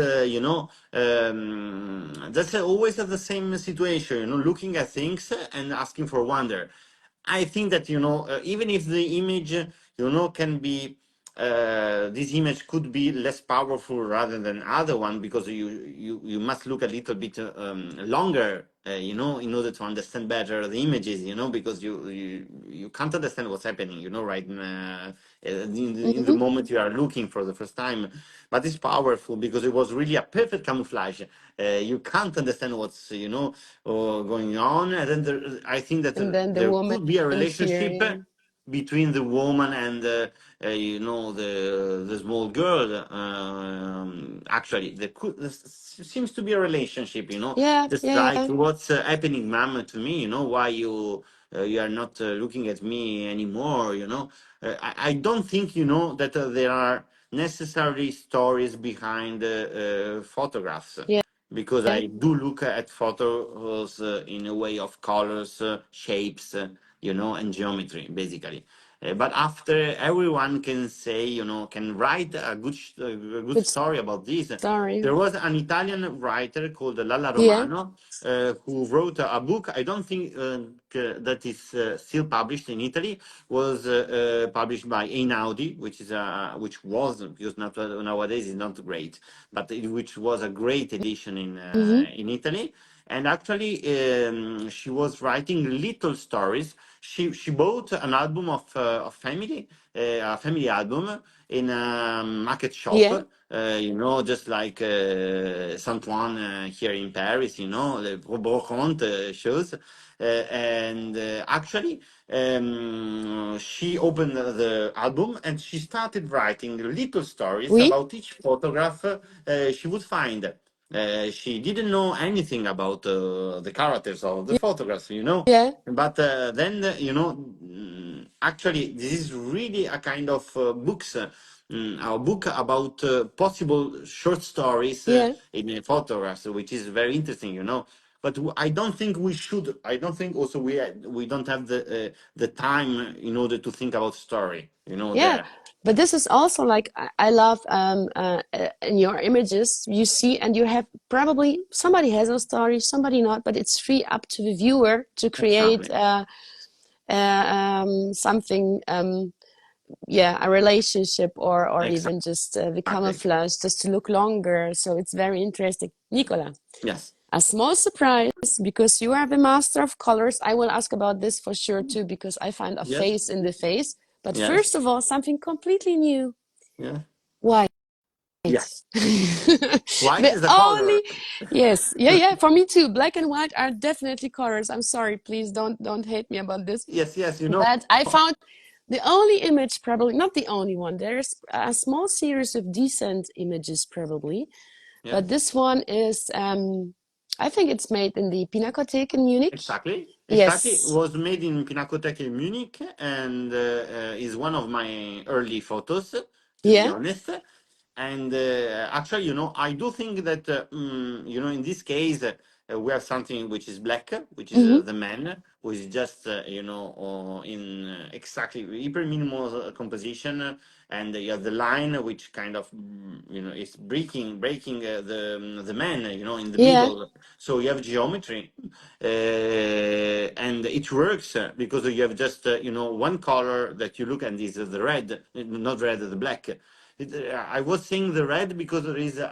B: that's always the same situation, looking at things and asking for wonder. I think that, even if the image, can be, this image could be less powerful rather than other one, because you must look a little bit longer, in order to understand better the images, because you can't understand what's happening, right in the
A: hmm,
B: moment you are looking for the first time. But it's powerful because it was really a perfect camouflage. You can't understand what's going on, and then I think that
A: and then the
B: there
A: woman
B: could be a
A: here.
B: relationship
A: Yeah,
B: between the woman and the small girl. Actually, there seems to be a relationship.
A: yeah,
B: Just
A: yeah,
B: like
A: yeah,
B: what's happening, ma'am, to me. Why you are not looking at me anymore. I don't think that there are necessary stories behind photographs,
A: yeah,
B: because
A: yeah.
B: I do look at photos in a way of colors, shapes, and geometry, basically. But after everyone can say, can write a good
A: Good
B: story about this.
A: story.
B: There was an Italian writer called Lalla
A: Yeah,
B: Romano, who wrote a book. I don't think that is still published in Italy. Was published by Einaudi, which was, because not, nowadays is not great, but which was a great edition
A: hmm,
B: in Italy. And actually, she was writing little stories. She bought an album of family, a family album in a market shop.
A: yeah,
B: Just like Saint Ouen here in Paris. The Brocante shows. And actually, she opened the album and she started writing little stories
A: we,
B: about each photograph she would find. She didn't know anything about the characters of the photographs,
A: yeah,
B: but then, actually, this is really a kind of a book about possible short stories
A: yeah.
B: in photographs, which is very interesting, But I don't think we should. I don't think also we don't have the time in order to think about story,
A: Yeah,
B: there.
A: but this is also like I love in your images you see, and you have probably somebody has a story, somebody not, but it's free up to the viewer to create
B: Exactly.
A: something, yeah, a relationship, or even just the
B: Exactly.
A: camouflage, just to look longer. So it's very interesting. Nicola,
B: Yes.
A: a small surprise, because you are the master of colors. I will ask about this for sure too, because I find a
B: Yes.
A: face in the face. But first
B: Yes.
A: of all, something completely new.
B: Yeah.
A: White.
B: Yes. White
A: The
B: is a color.
A: only, yes, yeah, yeah, for me too. Black and white are definitely colors. I'm sorry, please don't hate me about this.
B: Yes. Yes.
A: But I found the only image, probably not the only one. There's a small series of decent images, probably, but
B: Yes.
A: this one is, I think it's made in the Pinakothek in Munich.
B: Exactly. Exactly. It
A: Yes.
B: was made in Pinakothek in Munich, and is one of my early photos, to be
A: Yeah.
B: honest. And actually, I do think that, in this case, we have something which is black, which is
A: Hmm.
B: the man, who is just, in exactly hyper minimal composition, and you have the line which kind of, is breaking the man, in the
A: Yeah.
B: middle. So you have geometry, and it works because you have just, one color that you look, and this is the red, not red, the black. I was saying the red because there is a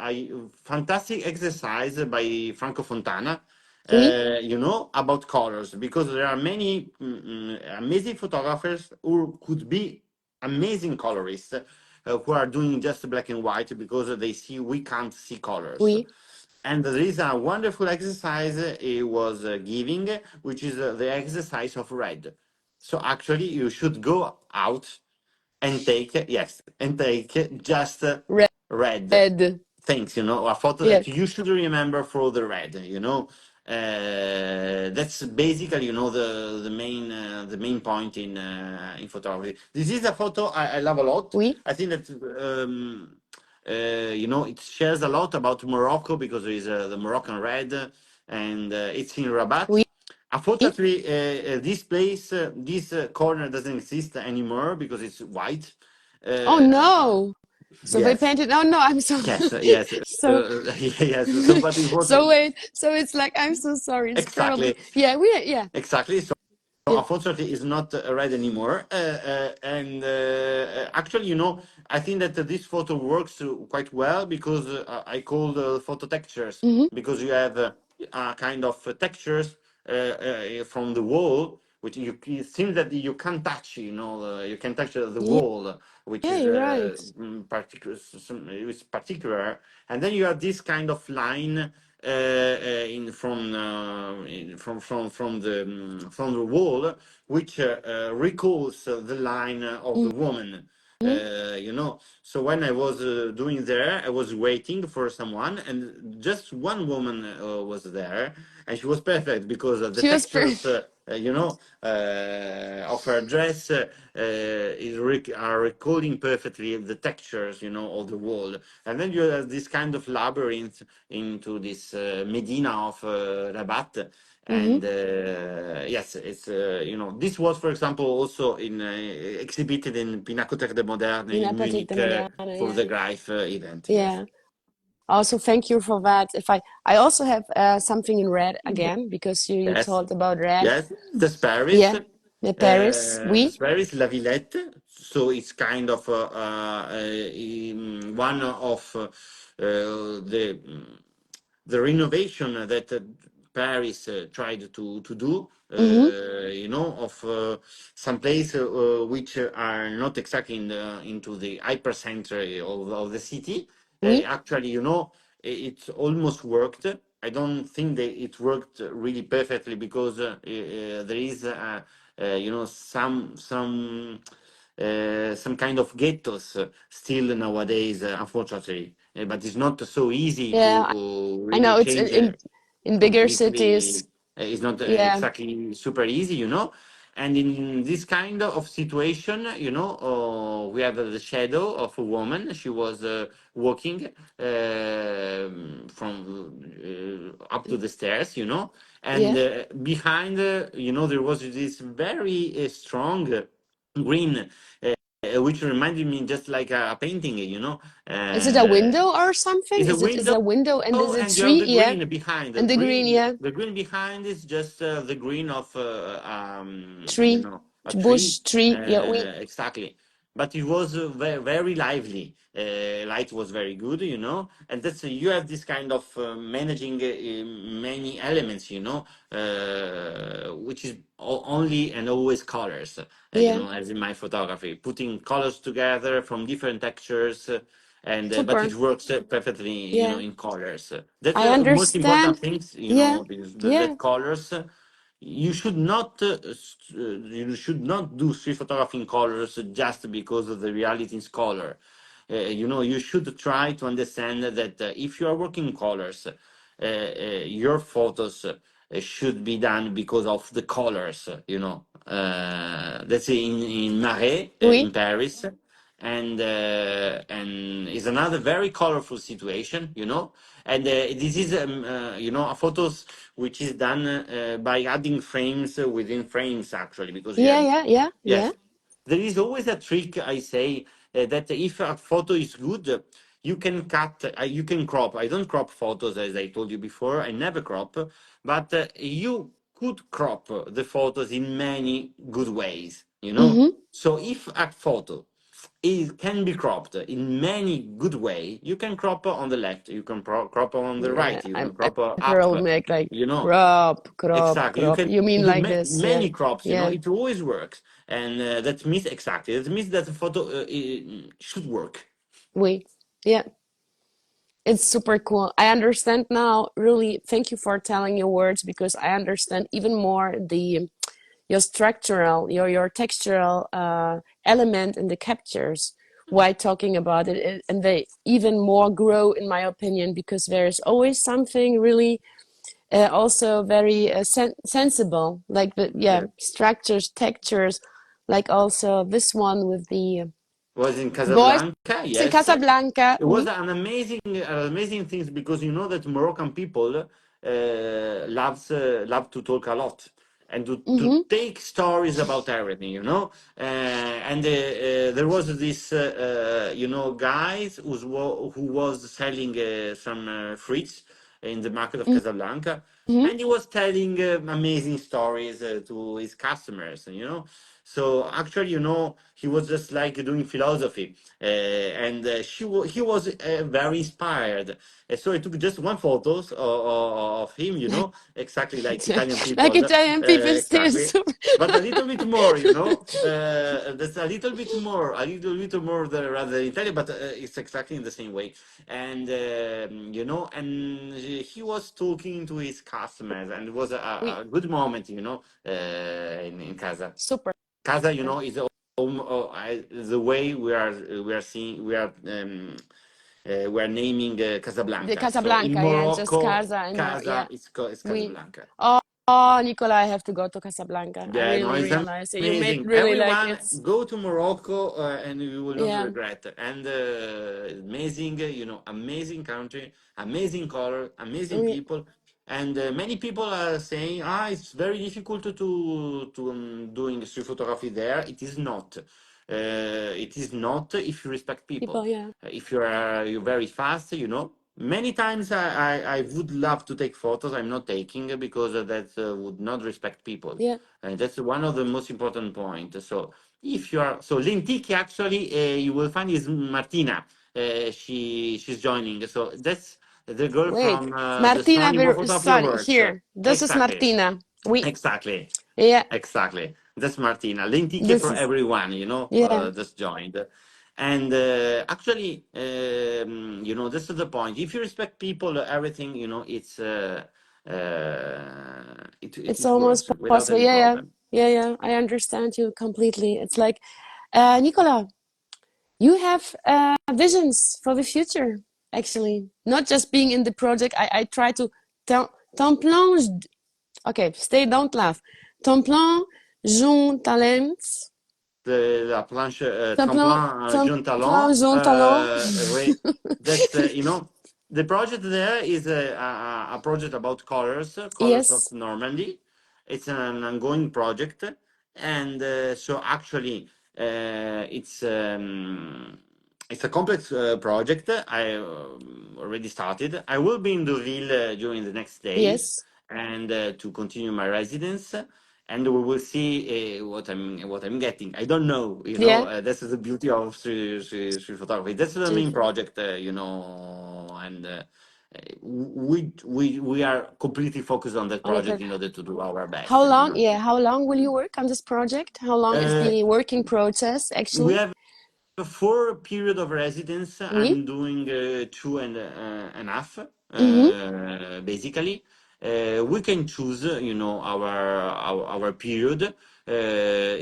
B: fantastic exercise by Franco Fontana,
A: Oui.
B: about colors, because there are many amazing photographers who could be amazing colorists, who are doing just black and white because they see we can't see colors.
A: Oui.
B: And there is a wonderful exercise he was giving, which is the exercise of red. So actually, you should go out and take, yes, and take just red
A: Red.
B: things, a photo
A: Yeah.
B: that you should remember for the red, That's basically, the main point in photography. This is a photo I love a lot.
A: Oui,
B: I think that it shares a lot about Morocco because there is the Moroccan red, and it's in Rabat.
A: oui.
B: Unfortunately, this place, this corner doesn't exist anymore because it's white.
A: Oh
B: Uh,
A: no. So they
B: yes,
A: painted. Oh no, I'm so
B: yes, yes,
A: so
B: yes. So, but it was
A: so wait. So it's like I'm so sorry. It's probably
B: exactly,
A: yeah
B: exactly. So
A: yeah.
B: unfortunately, it's not red anymore. And actually, I think that this photo works quite well because I call the photo textures,
A: Mm-hmm.
B: because you have kind of textures from the wall, which it seems that you can't touch. You can touch the
A: Yeah,
B: wall, which
A: yeah,
B: is
A: you're right.
B: particular. It's particular, and then you have this kind of line in from the wall, which recalls the line of the woman.
A: Mm-hmm.
B: So when I was doing there, I was waiting for someone, and just one woman was there, and she was perfect because the
A: She was
B: textures,
A: perfect.
B: of her dress are recalling perfectly the textures, of the wall. And then you have this kind of labyrinth into this Medina of Rabat.
A: Mm-hmm.
B: And yes, it's this was, for example, also in exhibited in Pinacothèque de Moderne in
A: Pinacothèque de
B: Munich
A: Moderne.
B: for
A: Yeah,
B: the Greif event. Yes.
A: yeah. Also, thank you for that. If I also have something in red again because you
B: Yes.
A: told about red.
B: Yes.
A: Yeah, the Paris.
B: The
A: Oui.
B: Paris La Villette. So it's kind of one of the the renovation that Paris tried to do,
A: Mm-hmm.
B: of some places which are not exactly into the hypercenter of the city.
A: Oui.
B: Actually, it almost worked. I don't think that it worked really perfectly because there is, some kind of ghettos still nowadays, unfortunately. But it's not so easy to
A: Yeah, I
B: really
A: know it's
B: change
A: in bigger cities.
B: completely. It's not
A: Yeah.
B: exactly super easy. And in this kind of situation, we have the shadow of a woman. She was walking from up to the stairs, and
A: Yeah.
B: behind, there was this very strong green, which reminded me just like a painting,
A: Is it a
B: uh,
A: window or something?
B: is a
A: Is
B: window,
A: a window and is it
B: and you have
A: tree?
B: the
A: Yeah.
B: green behind.
A: And the green, yeah.
B: The green behind is just the green of
A: Tree.
B: a tree.
A: Bush tree. Yeah, we.
B: Exactly. But it was very, very lively. Light was very good, and that's you have this kind of managing many elements, which is only and always colors.
A: Yeah.
B: As in my photography, putting colors together from different textures, and but
A: Super.
B: it works perfectly,
A: Yeah.
B: in colors. That's
A: I
B: the most important
A: understand.
B: things,
A: Yeah.
B: because
A: Yeah.
B: that colors. You should not do street photography in colors just because of the reality is color. You should try to understand that if you are working in colors, your photos should be done because of the colors. That's in Marais, in
A: Oui.
B: Paris, and is another very colorful situation. And this is a photos which is done by adding frames within frames, actually, because you
A: Yeah,
B: have.
A: yeah, yeah, yeah.
B: Yes, there is always a trick, I say, that if a photo is good, you can cut, you can crop. I don't crop photos, as I told you before. I never crop, but you could crop the photos in many good ways.
A: Mm-hmm.
B: So if a photo can be cropped in many good way, you can crop on the left, you can crop on the
A: Yeah,
B: right, you
A: I'm
B: can
A: I
B: crop up.
A: prefer make like
B: You know,
A: crop, crop,
B: Exactly. You
A: crop.
B: can
A: You mean
B: do
A: like this? Yeah.
B: many crops.
A: Yeah.
B: It always works, and that means exactly. That means that the photo should work.
A: We. Yeah. It's super cool. I understand now. Really, thank you for telling your words because I understand even more the your structural, your textural element in the captures. Why talking about it, and they even more grow, in my opinion, because there is always something really also very sensible, like the
B: Yeah.
A: structures, textures, like also this one with the
B: Was in
A: boys
B: Casablanca,
A: in
B: yes.
A: Casablanca.
B: It was an amazing things because you know that Moroccan people love to talk a lot and to
A: Mm-hmm.
B: take stories about everything, you know. And there was this, guys who was selling some fruits in the market of Casablanca,
A: Mm-hmm.
B: and he was telling amazing stories to his customers, you know. So actually, you know, he was just like doing philosophy, and he was very inspired. And so I took just one photos of him, you know, exactly like Italian
A: Like
B: people,
A: Italian people still
B: exactly.
A: super.
B: But a little bit more, you know, that's a little bit more rather than Italian, but it's exactly in the same way. And and he was talking to his customers, and it was
A: We
B: a good moment, you know, in Casa.
A: super.
B: Casa, you know, is the way we are seeing we are naming
A: The
B: Casablanca. So in
A: Casablanca, yeah, just
B: Morocco,
A: Casa and
B: Casa
A: yeah.
B: is
A: We
B: Casablanca.
A: oh, Nicola, I have to go to Casablanca. I
B: Yeah, no,
A: really
B: it's
A: realize it. You made
B: amazing.
A: really like
B: Everyone
A: it's
B: go to Morocco and you will not
A: yeah.
B: regret. And amazing, amazing country, amazing color, amazing
A: We
B: people. And many people are saying, it's very difficult to doing street photography there. It is not. It is not if you respect people.
A: people, yeah,
B: If you're very fast, you know. Many times I would love to take photos. I'm not taking because that would not respect people.
A: yeah.
B: And that's one of the most important points. So if you are so Lentiki actually you will find is Martina. She's joining. So that's the girl
A: Wait,
B: from the
A: Martina
B: Sony Photography
A: Son
B: Awards.
A: here. This is
B: Exactly,
A: Martina. We
B: exactly,
A: yeah.
B: exactly. That's Martina. Lentiki
A: This
B: for
A: is
B: everyone.
A: yeah.
B: Just joined. And actually, this is the point. If you respect people, everything, it
A: It's
B: is
A: almost
B: worse without
A: possible.
B: any
A: Yeah, yeah,
B: problem.
A: yeah, yeah. I understand you completely. It's like, Nicola, you have visions for the future. Actually, not just being in the project. I try to ton plan. Okay, stay. Don't laugh. Ton plan, Jean Talents.
B: La planche tremplin
A: Ton
B: jeune
A: plan,
B: talent.
A: Jean Talent.
B: That's the project there is a project about colors of
A: Yes,
B: Normandy. It's an ongoing project, and so actually it's a complex project. I already started. I will be in Deauville during the next days
A: yes,
B: and to continue my residence, and we will see what I'm getting. I don't know.
A: yeah.
B: That's the beauty of street photography. That's the main
A: Different.
B: project. And we are completely focused on that
A: On the
B: project
A: pro-
B: in order to do our best.
A: How long? Yeah, how long will you work on this project? How long is
B: Uh,
A: the working process
B: we
A: actually?
B: have for period of residence,
A: Oui.
B: I'm doing two and a half,
A: Mm-hmm.
B: basically. We can choose, our period.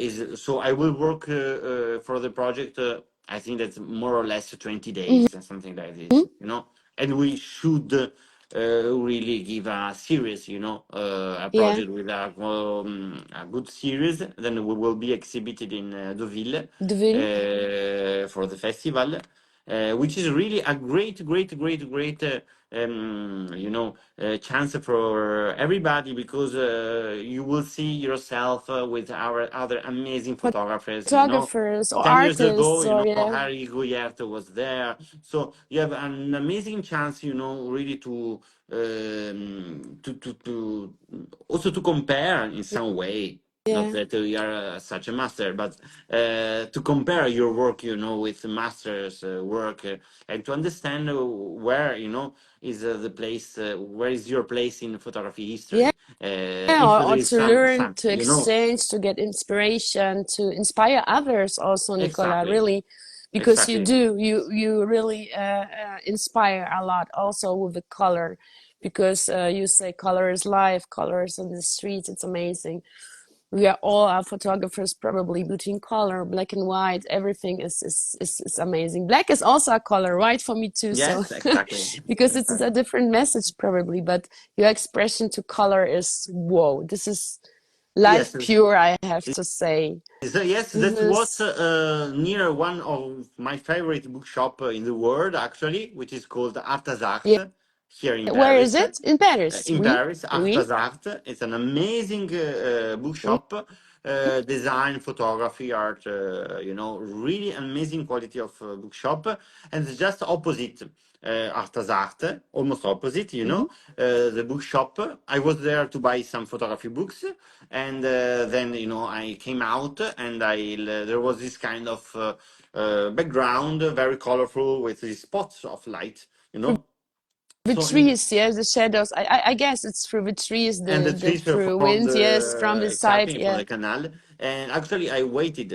B: Is so I will work for the project. I think that's more or less 20 days, something like this. And we should really give a series, a
A: Yeah.
B: project with a good series. Then we will be exhibited in Deauville
A: Deville.
B: for the festival, which is really a great, great, great, great, chance for everybody because you will see yourself with our other amazing photographers.
A: Photographers or
B: 10 years ago,
A: artists or yeah.
B: Harry Guyert was there. So you have an amazing chance, really to also to compare in some way. Not
A: Yeah.
B: that you are such a master, but to compare your work, with the master's work, and to understand where, is the place, where is your place in photography
A: Yeah.
B: history. If there
A: Or
B: is
A: to learn,
B: some,
A: to exchange, to get inspiration, to inspire others also, Nicola,
B: exactly,
A: really. Because you
B: exactly.
A: do, you really inspire a lot also with the color. Because you say color is life, colors on the streets, it's amazing. we are all our photographers probably between color, black and white. Everything is amazing. Black is also a color, white for me too. So
B: Yes, exactly.
A: because it's a different message probably, but your expression to color is whoa. This is life
B: Yes,
A: pure, I have to say.
B: yes,
A: This
B: that was
A: is
B: near one of my favorite bookshop in the world, actually, which is called Art as
A: yeah.
B: Art here in
A: Where is
B: Paris.
A: it? In Paris.
B: In
A: Oui,
B: Paris, Art
A: oui,
B: as Art. It's an amazing
A: oui.
B: bookshop, design, photography, art. Really amazing quality of bookshop, and it's just opposite. Art as Art, almost opposite,
A: Mm-hmm.
B: the bookshop. I was there to buy some photography books, and then I came out, and there was this kind of background, very colorful with these spots of light, you
A: Through
B: know.
A: the
B: So in
A: trees, yes, the shadows. I guess it's through the trees,
B: and the
A: the
B: trees are
A: through
B: from
A: wind, yes, from
B: the
A: the side,
B: exactly from
A: yeah.
B: the canal. And actually I waited,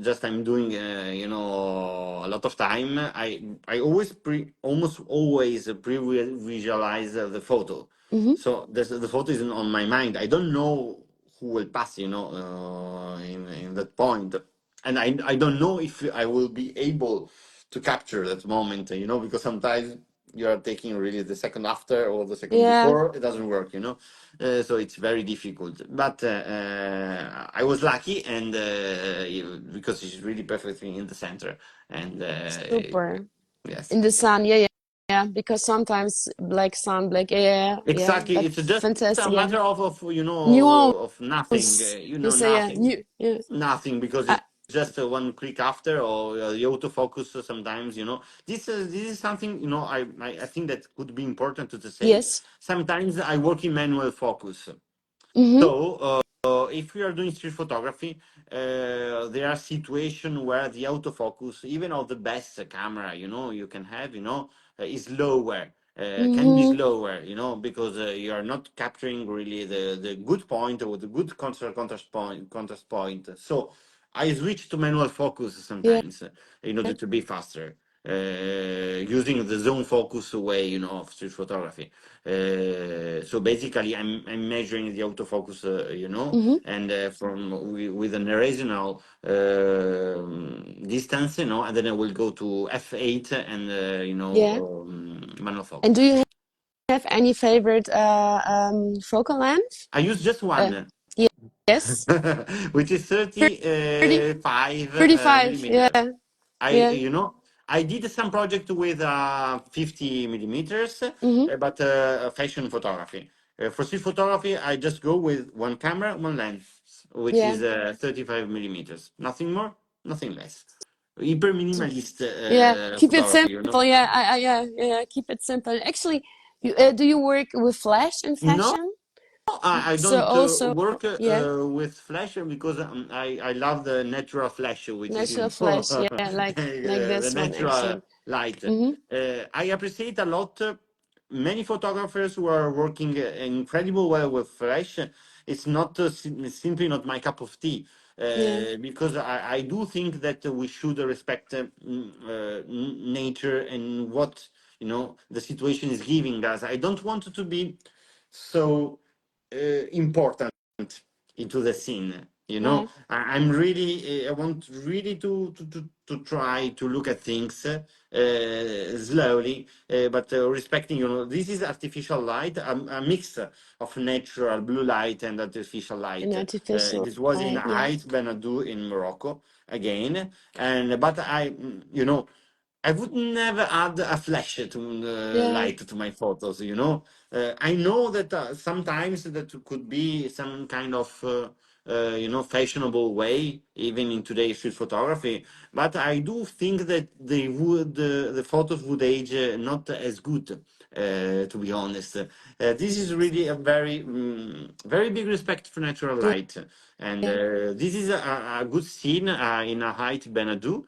B: just I'm doing a lot of time. I always almost always visualize the photo,
A: Mm-hmm.
B: so the photo is on my mind. I don't know who will pass, in that point, and I don't know if I will be able to capture that moment, because sometimes you are taking really the second after or the second
A: Yeah,
B: before, it doesn't work, so it's very difficult. But I was lucky, and because it's really perfectly in the center, and
A: super.
B: yes.
A: In the sun, yeah, yeah, yeah. Because sometimes black sun, black air, yeah,
B: Exactly,
A: but
B: it's just a
A: fantastic, yeah.
B: matter
A: Nuance,
B: of nothing,
A: you say, yeah,
B: nothing,
A: yeah.
B: because
A: Uh,
B: it's just one click after, or the autofocus. Sometimes, this is something, I think that could be important to say.
A: yes.
B: Sometimes I work in manual focus.
A: Mm-hmm.
B: So, if we are doing street photography, there are situations where the autofocus, even of the best camera, you can have, is lower. Can be
A: Mm-hmm.
B: slower, because you are not capturing really the good point or the good contrast point. So I switch to manual focus
A: Yeah.
B: sometimes in order to be faster, using the zone focus way, of street photography. So basically, I'm measuring the autofocus,
A: Mm-hmm.
B: and with an original distance, and then I will go to f8 and
A: Yeah.
B: manual
A: And do
B: focus.
A: you have any favorite focal length?
B: I use just
A: Uh,
B: one,
A: yeah. Yes.
B: which is
A: 30,
B: 35
A: 35. Yeah.
B: millimeter. I
A: Yeah.
B: you know I did some project with 50 millimeters,
A: Mm-hmm.
B: but fashion photography. For street photography, I just go with one camera, one lens, which
A: Yeah.
B: is 35 millimeters. Nothing more, nothing less. Hyper minimalist
A: Yeah, keep it
B: photography,
A: simple. Yeah, yeah, yeah. Keep it simple. Actually, do you work with flash in
B: No,
A: fashion?
B: I
A: So
B: don't
A: also,
B: work
A: yeah,
B: with flash because I love the natural flash, which is
A: natural flash. Yeah, like
B: the
A: this one
B: natural
A: actually.
B: light.
A: Mm-hmm.
B: I appreciate a lot. Many photographers who are working incredible well with flash. It's not simply not my cup of tea.
A: Yeah.
B: Because I do think that we should respect nature and what the situation is giving us. I don't want it to be so important into the scene.
A: Yeah.
B: I'm really, I want really to try to look at things slowly, but respecting, this is artificial light, a mix of natural blue light and artificial
A: An
B: light.
A: artificial
B: This was in
A: light. Yeah.
B: Ait Benadou in Morocco again, and but I would never add a flash to
A: Yeah.
B: light to my photos. I know that sometimes that could be some kind of fashionable way, even in today's street photography. But I do think that the photos would age not as good. To be honest, this is really a very big respect for natural
A: Yeah.
B: light, and
A: Yeah.
B: this is a good scene in a height Benadou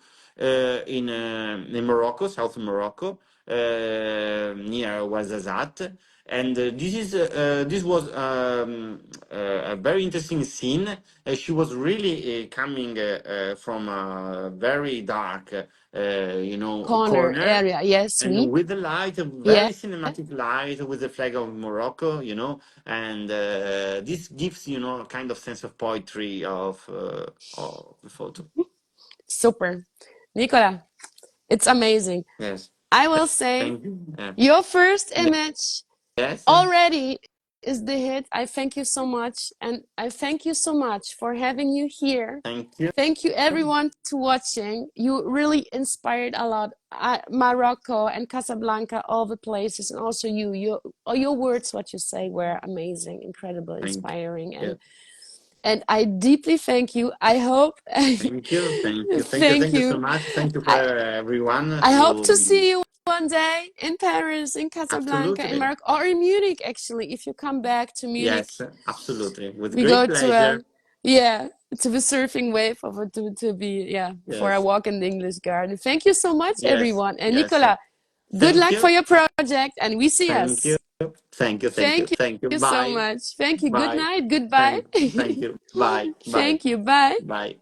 B: in Morocco, South Morocco, near Ouarzazate. And this was a very interesting scene. She was really coming from a very dark,
A: Corner
B: corner,
A: area. Yes,
B: and
A: sweet.
B: with the light, a
A: Yeah.
B: very cinematic light with the flag of Morocco, and this gives, a kind of sense of poetry of the photo.
A: Super. Nicola, it's amazing.
B: Yes.
A: I will say
B: Thank you.
A: your first image
B: Yes.
A: already is the hit. I thank you so much. And I thank you so much for having you here.
B: Thank you.
A: Thank you everyone to watching. You really inspired a lot. Morocco and Casablanca, all the places, and also all your words, what you say were amazing, incredible,
B: Thank
A: inspiring,
B: you.
A: and I deeply thank you. I hope
B: Thank you. Thank you. Thank you.
A: thank
B: Thank you so
A: you.
B: much. Thank you for
A: I
B: everyone
A: I hope to
B: to
A: see you one day in Paris, in Casablanca, in
B: absolutely.
A: Morocco, or in Munich. Actually, if you come back to Munich,
B: Yes, absolutely. With
A: we
B: great
A: go to
B: pleasure.
A: yeah, to the surfing wave of to be yeah for a
B: Yes.
A: walk in the English garden. Thank you so much,
B: Yes.
A: everyone, and
B: Yes.
A: Nicola. Good
B: Thank
A: luck for
B: you.
A: your project, and we see
B: Thank you.
A: us.
B: Thank you. Thank you.
A: Thank
B: Thank you.
A: you so
B: Bye.
A: much. Thank you. Good
B: Bye.
A: night. Goodbye.
B: Thank you. Bye. Bye.
A: Thank you. Bye.
B: Bye.